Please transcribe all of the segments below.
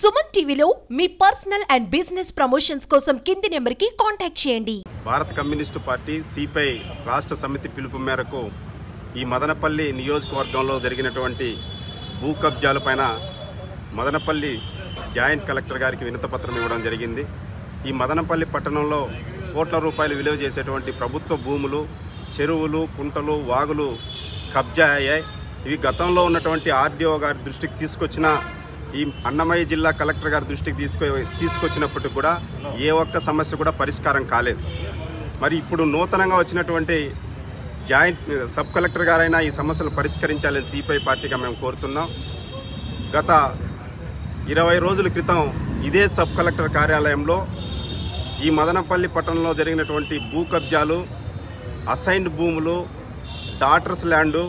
సుమన్ టీవీలో మీ personal and business promotions కోసం కింది నెంబర్కి కాంటాక్ట్ చేయండి. భారత కమ్యూనిస్టు పార్టీ సిపిఐ రాష్ట్ర సమితి పిలుపు మేరకు ఈ మదనపల్లి నియోజకవర్గంలో జరిగినటువంటి భూ కబ్జాలపైన మదనపల్లి జాయింట్ కలెక్టర్ గారికి వినతిపత్రం ఇవ్వడం జరిగింది. ఈ మదనపల్లి పట్టణంలో కోట్ల రూపాయలు విలువ చేసేటువంటి ప్రభుత్వ భూములు, చెరువులు, కుంటలు, వాగులు కబ్జా అయ్యాయి. ఇవి గతంలో ఉన్నటువంటి ఆర్డీఓ గారి దృష్టికి తీసుకొచ్చిన, ఈ అన్నమయ్య జిల్లా కలెక్టర్ గారి దృష్టికి తీసుకొచ్చినప్పటికి కూడా ఏ ఒక్క సమస్య కూడా పరిష్కారం కాలేదు. మరి ఇప్పుడు నూతనంగా వచ్చినటువంటి జాయింట్ సబ్ కలెక్టర్ గారైనా ఈ సమస్యలు పరిష్కరించాలని సిపిఐ పార్టీగా మేము కోరుతున్నాం. గత 20 రోజుల క్రితం ఇదే సబ్ కలెక్టర్ కార్యాలయంలో ఈ మదనపల్లి పట్టణంలో జరిగినటువంటి భూ కబ్జాలు, అసైన్డ్ భూములు, డాటర్స్ ల్యాండు,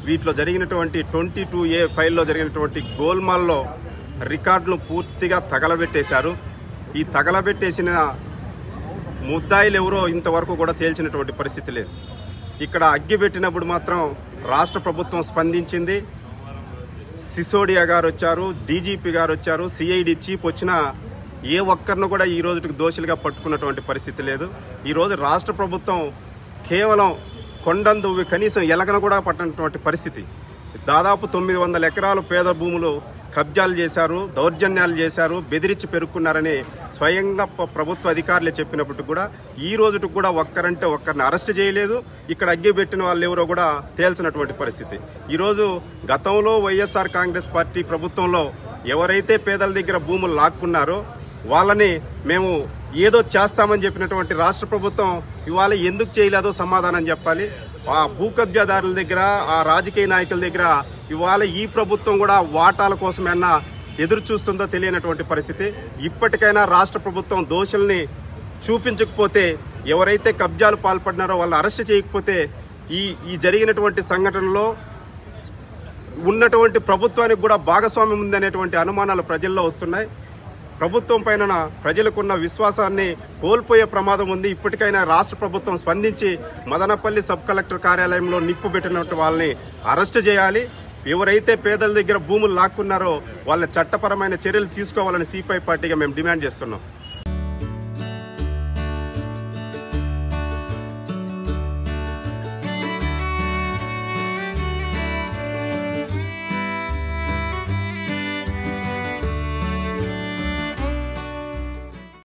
వీటిలో జరిగినటువంటి 22A ఫైల్లో జరిగినటువంటి గోల్మాల్లో రికార్డులు పూర్తిగా తగలబెట్టేశారు. ఈ తగలబెట్టేసిన ముద్దాయిలు ఎవరో ఇంతవరకు కూడా తేల్చినటువంటి పరిస్థితి లేదు. ఇక్కడ అగ్గిపెట్టినప్పుడు మాత్రం రాష్ట్ర ప్రభుత్వం స్పందించింది. సిసోడియా గారు వచ్చారు, డీజీపీ గారు వచ్చారు, సిఐడి చీఫ్ వచ్చినా ఏ ఒక్కరిని కూడా ఈ రోజుకి దోషులుగా పట్టుకున్నటువంటి పరిస్థితి లేదు. ఈరోజు రాష్ట్ర ప్రభుత్వం కేవలం కొండందు కనీసం ఎలగన కూడా పట్టినటువంటి పరిస్థితి. దాదాపు 900 ఎకరాలు పేద భూములు కబ్జాలు చేశారు, దౌర్జన్యాలు చేశారు, బెదిరించి పెరుక్కున్నారని స్వయంగా ప్రభుత్వ అధికారులే చెప్పినప్పటికి కూడా ఈ రోజుకి కూడా ఒక్కరంటే ఒక్కరిని అరెస్ట్ చేయలేదు. ఇక్కడ అగ్గిపెట్టిన వాళ్ళు ఎవరో కూడా తేల్చినటువంటి పరిస్థితి. ఈరోజు గతంలో వైఎస్ఆర్ కాంగ్రెస్ పార్టీ ప్రభుత్వంలో ఎవరైతే పేదల దగ్గర భూములు లాక్కున్నారో వాళ్ళని మేము ఏదో చేస్తామని చెప్పినటువంటి రాష్ట్ర ప్రభుత్వం ఇవాళ ఎందుకు చేయలేదో సమాధానం చెప్పాలి. ఆ భూ కబ్జాదారుల దగ్గర, ఆ రాజకీయ నాయకుల దగ్గర ఇవాళ ఈ ప్రభుత్వం కూడా వాటాల కోసమైనా ఎదురు చూస్తుందో తెలియనటువంటి పరిస్థితి. ఇప్పటికైనా రాష్ట్ర ప్రభుత్వం దోషుల్ని చూపించకపోతే, ఎవరైతే కబ్జాలు పాల్పడినారో వాళ్ళని అరెస్ట్ చేయకపోతే ఈ జరిగినటువంటి సంఘటనలో ఉన్నటువంటి ప్రభుత్వానికి కూడా భాగస్వామ్యం ఉందనేటువంటి అనుమానాలు ప్రజల్లో వస్తున్నాయి. ప్రభుత్వం పైన ప్రజలకున్న విశ్వాసాన్ని కోల్పోయే ప్రమాదం ఉంది. ఇప్పటికైనా రాష్ట్ర ప్రభుత్వం స్పందించి మదనపల్లి సబ్ కలెక్టర్ కార్యాలయంలో నిప్పు పెట్టినట్టు వాళ్ళని అరెస్ట్ చేయాలి. ఎవరైతే పేదల దగ్గర భూములు లాక్కున్నారో వాళ్ళ చట్టపరమైన చర్యలు తీసుకోవాలని సిపిఐ పార్టీగా మేము డిమాండ్ చేస్తున్నాం.